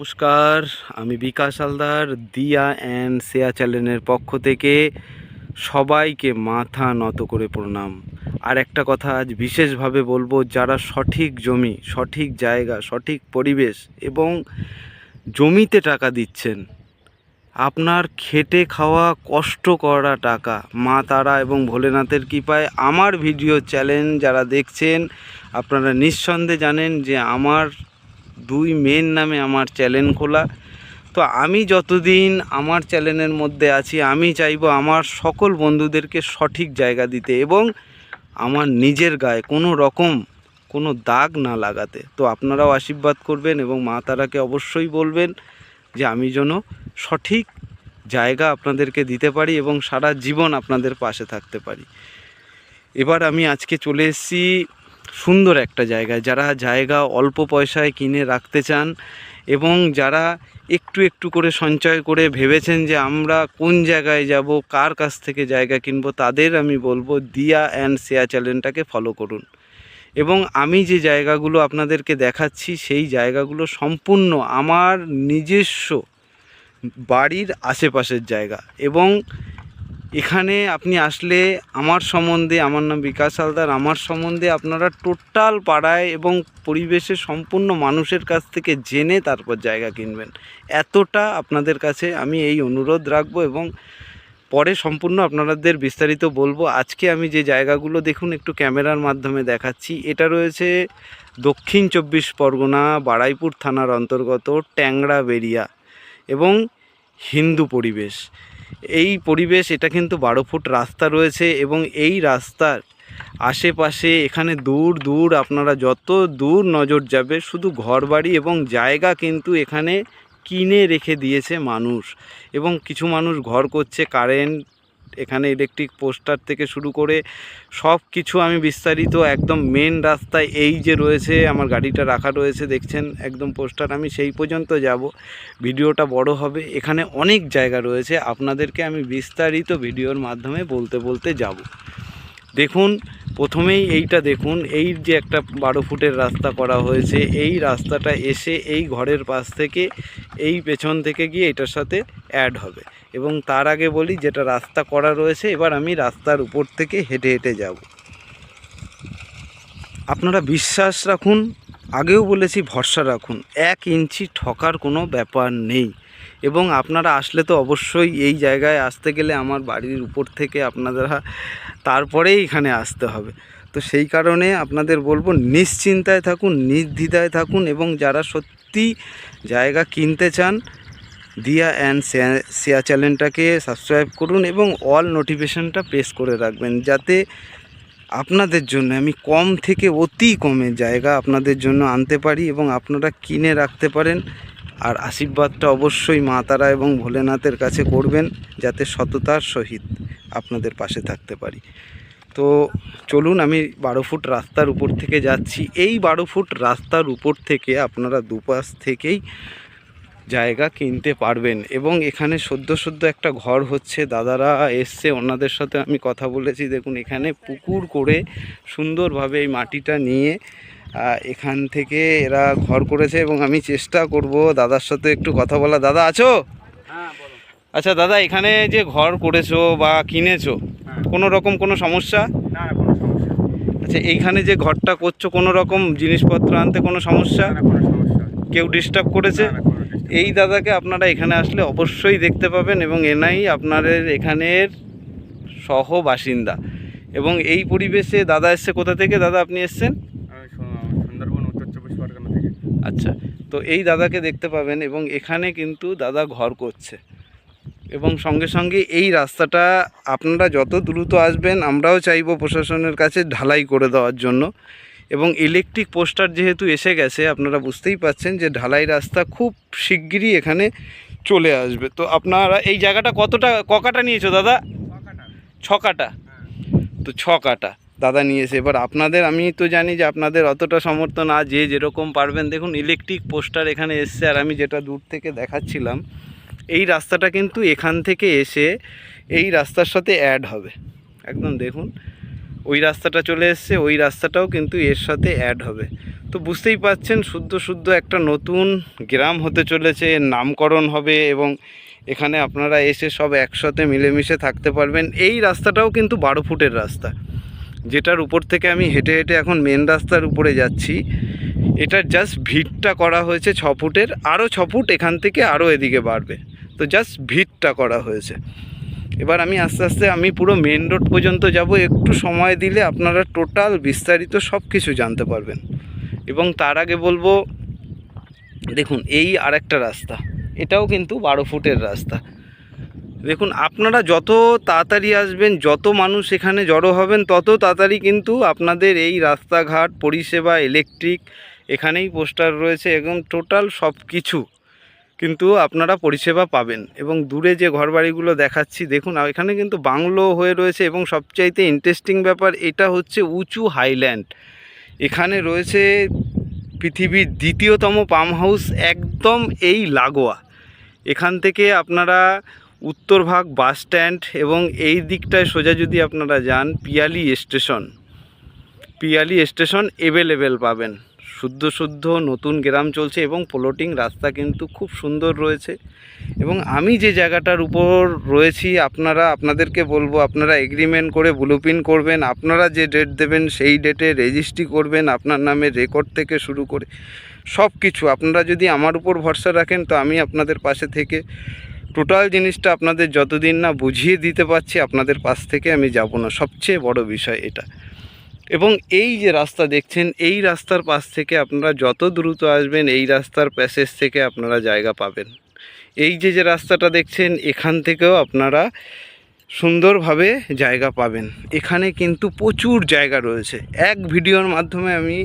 নমস্কার, আমি বিকাশ হালদার দিয়া অ্যান্ড শেয়া চ্যানেলের পক্ষ থেকে সবাইকে মাথা নত করে প্রণাম। আর একটা কথা আজ বিশেষভাবে বলবো, যারা সঠিক জমি, সঠিক জায়গা, সঠিক পরিবেশ এবং জমিতে টাকা দিচ্ছেন, আপনার খেটে খাওয়া কষ্ট করা টাকা মা তারা এবং ভোলেনাথের কৃপায় আমার ভিডিও চ্যানেল যারা দেখছেন, আপনারা নিঃসন্দেহে জানেন যে আমার দুই মেয়ের নামে আমার চ্যানেল খোলা। তো আমি যতদিন আমার চ্যানেলের মধ্যে আছি, আমি চাইবো আমার সকল বন্ধুদেরকে সঠিক জায়গা দিতে এবং আমার নিজের গায়ে কোনো রকম কোনো দাগ না লাগাতে। তো আপনারাও আশীর্বাদ করবেন এবং মা তারাকে অবশ্যই বলবেন যে আমি যেন সঠিক জায়গা আপনাদেরকে দিতে পারি এবং সারা জীবন আপনাদের পাশে থাকতে পারি। এবার আমি আজকে চলে এসেছি সুন্দর একটা জায়গায়। যারা জায়গা অল্প পয়সায় কিনে রাখতে চান এবং যারা একটু একটু করে সঞ্চয় করে ভেবেছেন যে আমরা কোন জায়গায় যাব, কার কাছ থেকে জায়গা কিনবো, তাদের আমি বলবো দিয়া অ্যান্ড শেয়া চ্যানেলটাকে ফলো করুন। এবং আমি যে জায়গাগুলো আপনাদেরকে দেখাচ্ছি সেই জায়গাগুলো সম্পূর্ণ আমার নিজস্ব বাড়ির আশেপাশের জায়গা। এবং এখানে আপনি আসলে আমার সম্বন্ধে, আমার নাম বিকাশ হালদার, আমার সম্বন্ধে আপনারা টোটাল পাড়ায় এবং পরিবেশে সম্পূর্ণ মানুষের কাছ থেকে জেনে তারপর জায়গা কিনবেন। এতটা আপনাদের কাছে আমি এই অনুরোধ রাখবো এবং পরে সম্পূর্ণ আপনাদের বিস্তারিত বলবো। আজকে আমি যে জায়গাগুলো দেখুন একটু ক্যামেরার মাধ্যমে দেখাচ্ছি। এটা রয়েছে দক্ষিণ 24 পরগনা বারুইপুর থানার অন্তর্গত ট্যাংরা বেরিয়া এবং হিন্দু পরিবেশ। এই পরিবেশ, এটা কিন্তু 12 ফুট রাস্তা রয়েছে এবং এই রাস্তার আশেপাশে এখানে দূর দূর আপনারা যত দূর নজর যাবে শুধু ঘরবাড়ি এবং জায়গা কিন্তু এখানে কিনে রেখে দিয়েছে মানুষ। এবং কিছু মানুষ ঘর করছে, কারেন্ট, এখানে ইলেকট্রিক পোস্টার থেকে শুরু করে সব কিছু আমি বিস্তারিত একদম মেন রাস্তায় এই যে রয়েছে আমার গাড়িটা রাখা রয়েছে দেখছেন একদম পোস্টার, আমি সেই পর্যন্ত যাব। ভিডিওটা বড় হবে, এখানে অনেক জায়গা রয়েছে, আপনাদেরকে আমি বিস্তারিত ভিডিওর মাধ্যমে বলতে বলতে যাব। দেখুন প্রথমেই এইটা দেখুন, এই যে একটা 12 ফুটের রাস্তা করা হয়েছে, এই রাস্তাটা এসে এই ঘরের পাশ থেকে এই পেছন থেকে গিয়ে এটার সাথে অ্যাড হবে। এবং তার আগে বলি, যেটা রাস্তা করা রয়েছে এবার আমি রাস্তার উপর থেকে হেঁটে হেঁটে যাব। আপনারা বিশ্বাস রাখুন, আগেও বলেছি ভরসা রাখুন, 1 ইঞ্চি ঠকার কোনো ব্যাপার নেই। এবং আপনারা আসলে তো অবশ্যই এই জায়গায় আসতে গেলে আমার বাড়ির উপর থেকে আপনারা তারপরেই এখানে আসতে হবে। তো সেই কারণে আপনাদের বলবো নিশ্চিন্তায় থাকুন, নির্দ্বিধায় থাকুন এবং যারা সত্যি জায়গা কিনতে চান দিয়া অ্যান্ড শেয়া চ্যানেলটাকে সাবস্ক্রাইব করুন এবং অল নোটিফিকেশনটা প্রেস করে রাখবেন, যাতে আপনাদের জন্য আমি কম থেকে অতি কমে জায়গা আপনাদের জন্য আনতে পারি এবং আপনারা কিনে রাখতে পারেন। আর আশীর্বাদটা অবশ্যই মা তারা এবং ভোলেনাথের কাছে করবেন, যাতে সততার সহিত আপনাদের পাশে থাকতে পারি। তো চলুন, আমি 12 ফুট রাস্তার উপর থেকে যাচ্ছি। এই 12 ফুট রাস্তার উপর থেকে আপনারা দুপাশ থেকেই জায়গা কিনতে পারবেন। এবং এখানে সদ্য একটা ঘর হচ্ছে, দাদারা এসছে, ওনাদের সাথে আমি কথা বলেছি। দেখুন এখানে পুকুর করে সুন্দরভাবে এই মাটিটা নিয়ে এখান থেকে এরা ঘর করেছে এবং আমি চেষ্টা করব দাদার সাথে একটু কথা বলা। দাদা আছো? হ্যাঁ বলো। আচ্ছা দাদা, এখানে যে ঘর করেছো বা কিনেছো, কোনো রকম কোনো সমস্যা? না না, কোনো সমস্যা নেই। আচ্ছা, এইখানে যে ঘরটা করছো কোনো রকম জিনিসপত্র আনতে কোনো সমস্যা? না না, কোনো সমস্যা নেই। কেউ ডিস্টার্ব করেছে? না না, কোনো disturb এই দাদাকে আপনারা এখানে আসলে অবশ্যই দেখতে পাবেন এবং এনাই আপনাদের এখানের সহ বাসিন্দা। এবং এই পরিবেশে দাদা এসছে কোথা থেকে? দাদা আপনি এসছেন? আমি সুন্দরবন উত্তর 24 পরগনা থেকে। আচ্ছা, তো এই দাদাকে দেখতে পাবেন এবং এখানে কিন্তু দাদা ঘর করছে। এবং সঙ্গে সঙ্গে এই রাস্তাটা আপনারা যত দ্রুত আসবেন, আমরাও চাইবো প্রশাসনের কাছে ঢালাই করে দেওয়ার জন্য। এবং ইলেকট্রিক পোস্টার যেহেতু এসে গেছে, আপনারা বুঝতেই পাচ্ছেন যে ঢালাই রাস্তা খুব শিগগিরই এখানে চলে আসবে। তো আপনারা এই জায়গাটা ককাটা নিয়েছো দাদা? 6 কাটা। তো 6 কাটা দাদা নিয়েছে। এবার আপনাদের, আমি তো জানি যে আপনাদের অতটা সামর্থ্য না, যে যেরকম পারবেন। দেখুন ইলেকট্রিক পোস্টার এখানে এসছে, আর আমি যেটা দূর থেকে দেখাচ্ছিলাম, এই রাস্তাটা কিন্তু এখান থেকে এসে এই রাস্তার সাথে অ্যাড হবে। একদম দেখুন ওই রাস্তাটা চলে এসছে, ওই রাস্তাটাও কিন্তু এর সাথে অ্যাড হবে। তো বুঝতেই পারছেন শুদ্ধ শুদ্ধ একটা নতুন গ্রাম হতে চলেছে, এর নামকরণ হবে এবং এখানে আপনারা এসে সব একসাথে মিলেমিশে থাকতে পারবেন। এই রাস্তাটাও কিন্তু 12 ফুটের রাস্তা, যেটার উপর থেকে আমি হেঁটে হেঁটে এখন মেন রাস্তার উপরে যাচ্ছি। এটার জাস্ট ভিটটা করা হয়েছে 6 ফুটের, আরও 6 ফুট এখান থেকে আরও এদিকে বাড়বে। তো জাস্ট ভিটটা করা হয়েছে। এবার আমি আস্তে আস্তে আমি পুরো মেন রোড পর্যন্ত যাব। একটু সময় দিলে আপনারা টোটাল বিস্তারিত সব কিছু জানতে পারবেন। এবং তার আগে বলবো, দেখুন এই আরেকটা রাস্তা, এটাও কিন্তু 12 ফুটের রাস্তা। দেখুন আপনারা যত তাড়াতাড়ি আসবেন, যত মানুষ এখানে জড়ো হবেন, তত তাড়াতাড়ি কিন্তু আপনাদের এই রাস্তাঘাট পরিষেবা, ইলেকট্রিক, এখানেই পোস্টার রয়েছে এবং টোটাল সব কিছু কিন্তু আপনারা পরিষেবা পাবেন। এবং দূরে যে ঘরবাড়িগুলো দেখাচ্ছি দেখুন, এখানে কিন্তু বাংলো হয়ে রয়েছে এবং সবচাইতে ইন্টারেস্টিং ব্যাপার এটা হচ্ছে উঁচু হাইল্যান্ড। এখানে রয়েছে পৃথিবীর দ্বিতীয়তম পাম হাউস, একদম এই লাগোয়া। এখান থেকে আপনারা উত্তরভাগ বাস স্ট্যান্ড এবং এই দিকটায় সোজা যদি আপনারা যান, পিয়ালি স্টেশন অ্যাভেলেবেল পাবেন। শুদ্ধ শুদ্ধ নতুন গ্রাম চলছে এবং প্লটিং রাস্তা কিন্তু খুব সুন্দর রয়েছে। এবং আমি যে জায়গাটার উপর রয়েছি, আপনাদেরকে বলবো, আপনারা এগ্রিমেন্ট করে ব্লুপ্রিন্ট করবেন, আপনারা যে ডেট দেবেন সেই ডেটে রেজিস্ট্রি করবেন, আপনার নামে রেকর্ড থেকে শুরু করে সব কিছু। আপনারা যদি আমার উপর ভরসা রাখেন তো আমি আপনাদের পাশে থেকে টোটাল জিনিসটা আপনাদের যতদিন না বুঝিয়ে দিতে পারছি, আপনাদের পাশ থেকে আমি যাব না। সবচেয়ে বড় বিষয় এটা। এবং এই যে রাস্তা দেখছেন, এই রাস্তার পাশ থেকে আপনারা যত দ্রুত আসবেন, এই রাস্তার প্যাসেজ থেকে আপনারা জায়গা পাবেন। এই যে রাস্তাটা দেখছেন, এখান থেকেও আপনারা সুন্দরভাবে জায়গা পাবেন। এখানে কিন্তু প্রচুর জায়গা রয়েছে। এক ভিডিওর মাধ্যমে আমি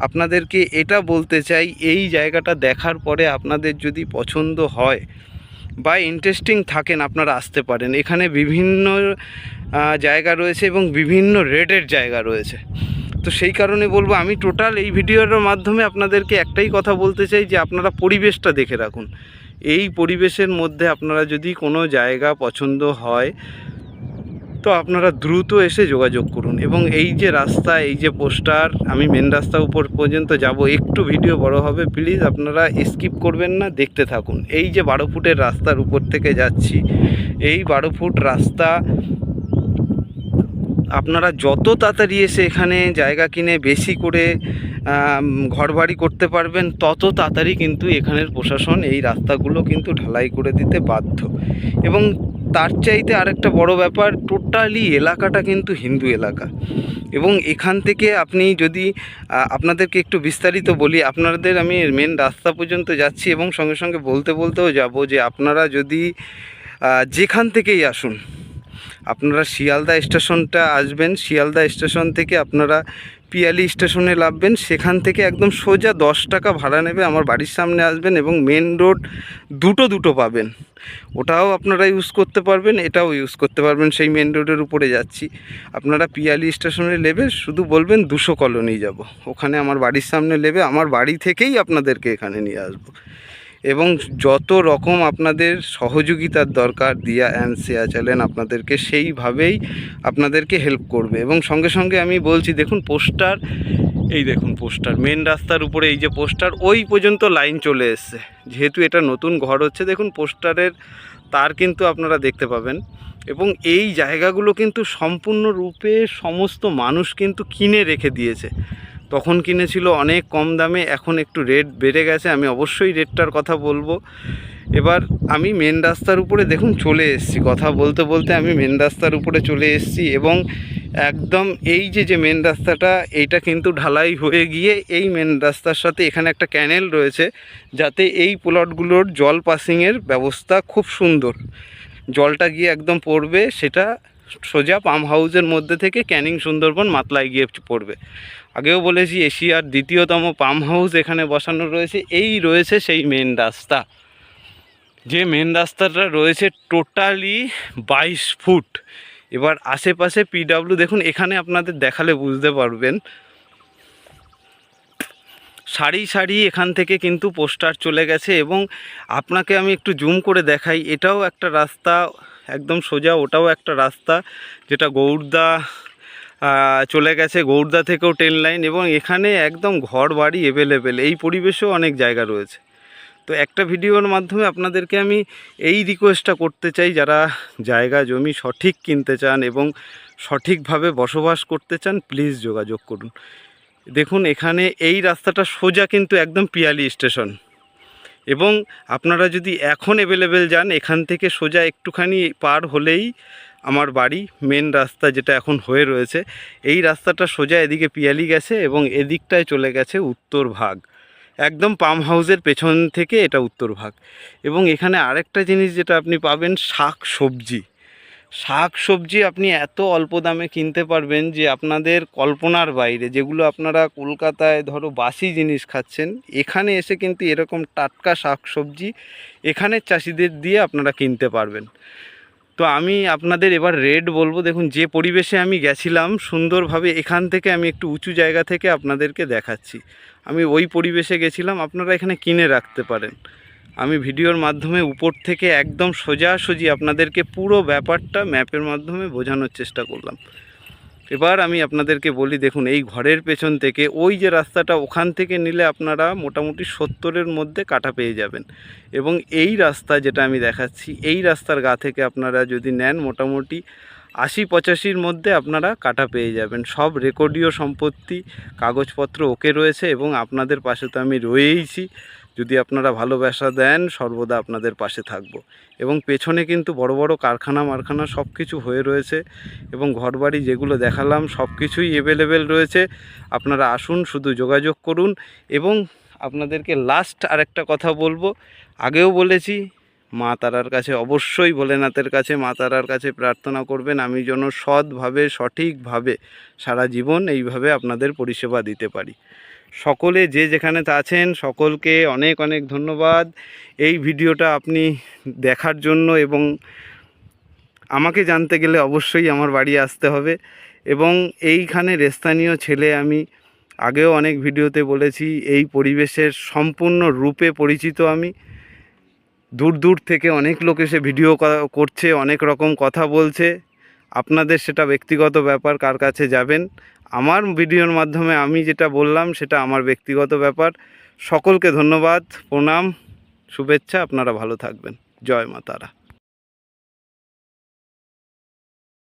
আপনাদেরকে এটা বলতে চাই, এই জায়গাটা দেখার পরে আপনাদের যদি পছন্দ হয় বা ইন্টারেস্টিং থাকেন, আপনারা আসতে পারেন। এখানে বিভিন্ন জায়গা রয়েছে এবং বিভিন্ন রেটের জায়গা রয়েছে। তো সেই কারণে বলবো, আমি টোটাল এই ভিডিওর মাধ্যমে আপনাদেরকে একটাই কথা বলতে চাই যে আপনারা পরিবেশটা দেখে রাখুন। এই পরিবেশের মধ্যে আপনারা যদি কোনো জায়গা পছন্দ হয় তো আপনারা দ্রুত এসে যোগাযোগ করুন। এবং এই যে রাস্তা, এই যে পোস্টার, আমি মেন রাস্তা উপর পর্যন্ত যাব। একটু ভিডিও বড় হবে, প্লিজ আপনারা স্কিপ করবেন না, দেখতে থাকুন। এই যে 12 ফুটের রাস্তার উপর থেকে যাচ্ছি, এই 12 ফুট রাস্তা আপনারা যত তাড়াতাড়ি এসে এখানে জায়গা কিনে বেশি করে ঘরবাড়ি করতে পারবেন, তত তাড়াতাড়ি কিন্তু এখানের প্রশাসন এই রাস্তাগুলো কিন্তু ঢালাই করে দিতে বাধ্য। এবং তার চাইতে আরেকটা বড় ব্যাপার, টোটালি এলাকাটা কিন্তু হিন্দু এলাকা। এবং এখান থেকে আপনি যদি আপনাদেরকে একটু বিস্তারিত বলি, আপনাদের আমি মেন রাস্তা পর্যন্ত যাচ্ছি এবং সঙ্গে সঙ্গে বলতেও যাব যে আপনারা যদি যেখান থেকেই আসুন, আপনারা শিয়ালদা স্টেশনটা আসবেন, শিয়ালদা স্টেশন থেকে আপনারা পিয়ালি স্টেশনে নামবেন, সেখান থেকে একদম সোজা 10 টাকা ভাড়া নেবে, আমার বাড়ির সামনে আসবেন এবং মেন রোড দুটো পাবেন। ওটাও আপনারা ইউজ করতে পারবেন, এটাও ইউজ করতে পারবেন। সেই মেন রোডের উপরে যাচ্ছি, আপনারা পিয়ালি স্টেশনে নেবে, শুধু বলবেন 200 কলোনি যাব, ওখানে আমার বাড়ির সামনে নেবে, আমার বাড়ি থেকেই আপনাদেরকে এখানে নিয়ে আসবো। এবং যত রকম আপনাদের সহযোগিতার দরকার, দিয়া অ্যান্ড শেয়ার চ্যানেল আপনাদেরকে সেইভাবেই আপনাদেরকে হেল্প করবে। এবং সঙ্গে সঙ্গে আমি বলছি, দেখুন পোস্টার, এই দেখুন পোস্টার, মেন রাস্তার উপরে এই যে পোস্টার, ওই পর্যন্ত লাইন চলে এসছে। যেহেতু এটা নতুন ঘর হচ্ছে, দেখুন পোস্টারের তার কিন্তু আপনারা দেখতে পাবেন। এবং এই জায়গাগুলো কিন্তু সম্পূর্ণরূপে সমস্ত মানুষ কিন্তু কিনে রেখে দিয়েছে। তখন কিনেছিল অনেক কম দামে, এখন একটু রেট বেড়ে গেছে, আমি অবশ্যই রেটটার কথা বলবো। এবার আমি মেন রাস্তার উপরে দেখুন চলে এসেছি, কথা বলতে বলতে আমি মেন রাস্তার উপরে চলে এসেছি। এবং একদম এই যে মেন রাস্তাটা, এইটা কিন্তু ঢালাই হয়ে গিয়ে এই মেন রাস্তার সাথে এখানে একটা ক্যানেল রয়েছে, যাতে এই প্লটগুলোর জল পাসিংয়ের ব্যবস্থা খুব সুন্দর, জলটা গিয়ে একদম পড়বে, সেটা সোজা পাম হাউসের মধ্যে থেকে ক্যানিং সুন্দরবন মাতলায় গিয়ে পড়বে। আগেও বলেছি, এশিয়ার দ্বিতীয়তম পাম হাউস এখানে বসানো রয়েছে। এই রয়েছে সেই মেন রাস্তা, যে মেন রাস্তাটা রয়েছে টোটালি 22 ফুট। এবার আশেপাশে পিডাব্লিউ দেখুন, এখানে আপনাদের দেখালে বুঝতে পারবেন, সারি সারি এখান থেকে কিন্তু পোস্টার চলে গেছে। এবং আপনাকে আমি একটু জুম করে দেখাই, এটাও একটা রাস্তা একদম সোজা, ওটাও একটা রাস্তা, যেটা গৌড়দা চলে গেছে গৌড়দা থেকেও ট্রেন লাইন, এবং এখানে একদম ঘর বাড়ি অ্যাভেলেবেল, এই পরিবেশেও অনেক জায়গা রয়েছে। তো একটা ভিডিওর মাধ্যমে আপনাদেরকে আমি এই রিকোয়েস্টটা করতে চাই, যারা জায়গা জমি সঠিক কিনতে চান এবং সঠিকভাবে বসবাস করতে চান, প্লিজ যোগাযোগ করুন। দেখুন এখানে এই রাস্তাটা সোজা কিন্তু একদম পিয়ালি স্টেশন, এবং আপনারা যদি এখন অ্যাভেলেবেল যান, এখান থেকে সোজা একটুখানি পার হলেই আমার বাড়ি, মেন রাস্তা যেটা এখন হয়ে রয়েছে, এই রাস্তাটা সোজা এদিকে পিয়ালি গেছে এবং এদিকটায় চলে গেছে উত্তর ভাগ, একদম পাম হাউসের পেছন থেকে এটা উত্তর ভাগ। এবং এখানে আরেকটা জিনিস যেটা আপনি পাবেন, শাক সবজি আপনি এত অল্প দামে কিনতে পারবেন যে আপনাদের কল্পনার বাইরে। যেগুলো আপনারা কলকাতায় ধরো বাসি জিনিস খাচ্ছেন, এখানে এসে কিন্তু এরকম টাটকা শাক সবজি এখানের চাষিদের দিয়ে আপনারা কিনতে পারবেন। তো আমি আপনাদের এবার রেট বলবো। দেখুন যে পরিবেশে আমি গেছিলাম সুন্দরভাবে, এখান থেকে আমি একটু উঁচু জায়গা থেকে আপনাদেরকে দেখাচ্ছি, আমি ওই পরিবেশে গেছিলাম, আপনারা এখানে কিনে রাখতে পারেন। আমি ভিডিওর মাধ্যমে উপর থেকে একদম সোজাসুজি আপনাদেরকে পুরো ব্যাপারটা ম্যাপের মাধ্যমে বোঝানোর চেষ্টা করলাম। এবার আমি আপনাদেরকে বলি, দেখুন এই ঘরের পেছন থেকে ওই যে রাস্তাটা, ওখান থেকে নিলে আপনারা মোটামুটি 70-এর মধ্যে কাটা পেয়ে যাবেন। এবং এই রাস্তা যেটা আমি দেখাচ্ছি, এই রাস্তার গা থেকে আপনারা যদি নেন, মোটামুটি 80-85-র মধ্যে আপনারা কাটা পেয়ে যাবেন। সব রেকর্ডীয় সম্পত্তি, কাগজপত্র ওকে রয়েছে, এবং আপনাদের পাশে তো আমি রয়েইছি। যদি আপনারা ভালোবাসা দেন, সর্বদা আপনাদের পাশে থাকব। এবং পেছনে কিন্তু বড় বড় কারখানা সব কিছু হয়ে রয়েছে, এবং ঘরবাড়ি যেগুলো দেখালাম সব কিছুই অ্যাভেলেবেল রয়েছে। আপনারা আসুন, শুধু যোগাযোগ করুন। এবং আপনাদেরকে লাস্ট আরেকটা কথা বলবো, আগেও বলেছি, মা তারার কাছে অবশ্যই, ভোলেনাথের কাছে, মা তারার কাছে প্রার্থনা করবেন আমি যেন সৎভাবে সঠিকভাবে সারা জীবন এইভাবে আপনাদের পরিষেবা দিতে পারি। সকলে যে যেখানে আছেন সকলকে অনেক অনেক ধন্যবাদ এই ভিডিওটা আপনি দেখার জন্য। এবং আমাকে জানতে গেলে অবশ্যই আমার বাড়ি আসতে হবে। এবং এইখানের স্থানীয় ছেলে, আমি আগেও অনেক ভিডিওতে বলেছি, এই পরিবেশের সম্পূর্ণ রূপে পরিচিত আমি। দূর দূর থেকে অনেক লোক এসে ভিডিও করছে, অনেক রকম কথা বলছে। আপনাদের সেটা ব্যক্তিগত ব্যাপার, কার কাছে যাবেন। আমার ভিডিওর মাধ্যমে আমি যেটা বললাম সেটা আমার ব্যক্তিগত ব্যাপার। সকলকে ধন্যবাদ, প্রণাম, শুভেচ্ছা, আপনারা ভালো থাকবেন। জয় মা তারা।